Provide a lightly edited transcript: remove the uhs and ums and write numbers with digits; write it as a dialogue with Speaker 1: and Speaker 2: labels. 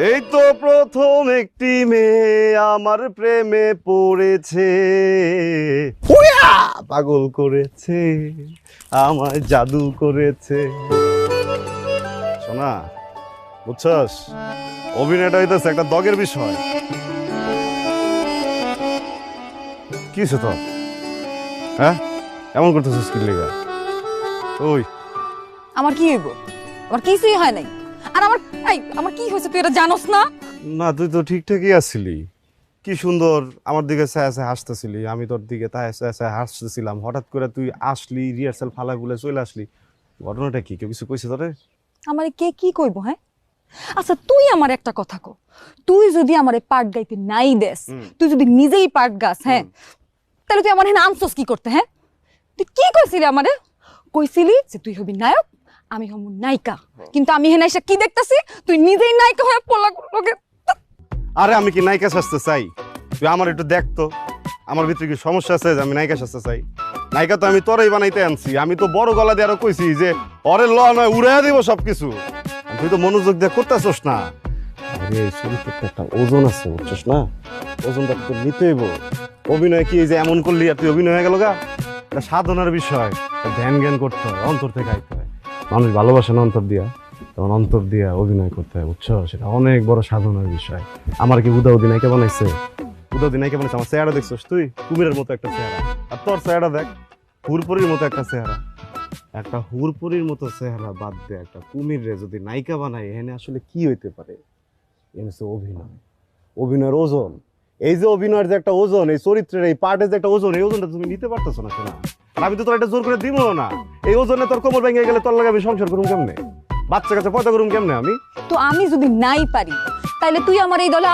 Speaker 1: এই তো প্রথম একটি মেয়ে আমার প্রেমে পড়েছে, উয়া! পাগল করেছে, আমায় জাদু করেছে। শোনা, বুঝছস, অভিনয়টা হইতেছে একটা দগের বিষয়। কি হয়েছে তোর? হ্যাঁ, এমন করতেছিস কি লেগা? ওই
Speaker 2: আমার কি হইব? আমার কিছুই হয় নাই। আর আমার কি হয়েছে তুই এটা জানোস না?
Speaker 1: না, তুই তো ঠিকঠাকই আসছিলি। কি সুন্দর আমার দিকে চায় চায় হাসতেছিলি, আমি তোর দিকে চায় চায় হাসতেছিলাম। হঠাৎ করে তুই আসলি, রিহার্সাল ফালাই বলে চলে আসলি। ঘটনাটা কি? কেউ কিছু কইছে তোরে?
Speaker 2: আমারে কে কি কইব? হ্যাঁ, আচ্ছা তুই আমার একটা কথা কো, তুই যদি আমারে পার্ট গাইতে নাই দেস, তুই যদি নিজেই পার্ট গাস, হ্যাঁ, তাহলে তুই আমার এখানে আনছস কি করতে? হ্যাঁ, তুই কি কইছিলি আমারে? কইছিলি যে তুই হবি নায়ক, আমি হব নায়িকা। কিন্তু আমি এখানে এসে কি দেখতাছি, তুই নিজেই নায়িকা হয়ে পোলা লোকে।
Speaker 1: আরে আমি কি নায়িকা সাজতে চাই? তুই আমার একটু দেখ তো, আমার ভিতরে কি সমস্যা আছে যে আমি নায়িকা সাজতে চাই? নায়িকা তো আমি তোরই বানাইতে আনছি। আমি তো বড় গলা দিয়ে আরো কইছি যে অরে ল নয় উড়াইয়া দিব সবকিছু। তুই তো মনোযোগ দিয়ে করতেছস না। আরে এই চরিত্রটা একটা ওজন আছে, বুঝছস না? ওজনটা তো নিতে হইব। অভিনয় কি এই যে এমন করলি আর তুই অভিনয় হয়ে গেল গা? এটা সাধনার বিষয়, ধ্যান জ্ঞান করতে হয়, অন্তর থেকে আইতে হয়। মানুষ ভালোবাসে না অন্তর দিয়া, তখন অন্তর দিয়া অভিনয় করতে হয়, বুঝছো? সেটা অনেক বড় সাধনার বিষয়। আমার কি উদা অভিনয়কে বানাইছে? উদা অভিনয়কে বানাইছে? আমার চেহারা দেখছস তুই? কুমিরের মতো একটা চেহারা। আর তোর চেহারা দেখ, হুরপুরির মতো একটা চেহারা। একটা হুরপুরির মতো চেহারা বাদ দে, একটা কুমিরে যদি নায়িকা বানাই, এখানে আসলে কি হইতে পারে? এখানে হচ্ছে অভিনয়, অভিনয়ের ওজন। এই যে অভিনয়ের যে একটা ওজন, এই চরিত্রের এই পার্টের যে একটা ওজন, এই ওজনটা তুমি নিতে পারতেছো না। শোনা, আর আমি তো তোর এটা জোর করে দিব না। এই ওজনে তোর কোমর ভেঙে গেলে তোর লাগে আমি সংসার করুম কেমনে? বাচ্চা কাছে পয়দা করুম কেমনে আমি?
Speaker 2: তো আমি যদি নাই পারি, তাইলে তুই আমার এই দলে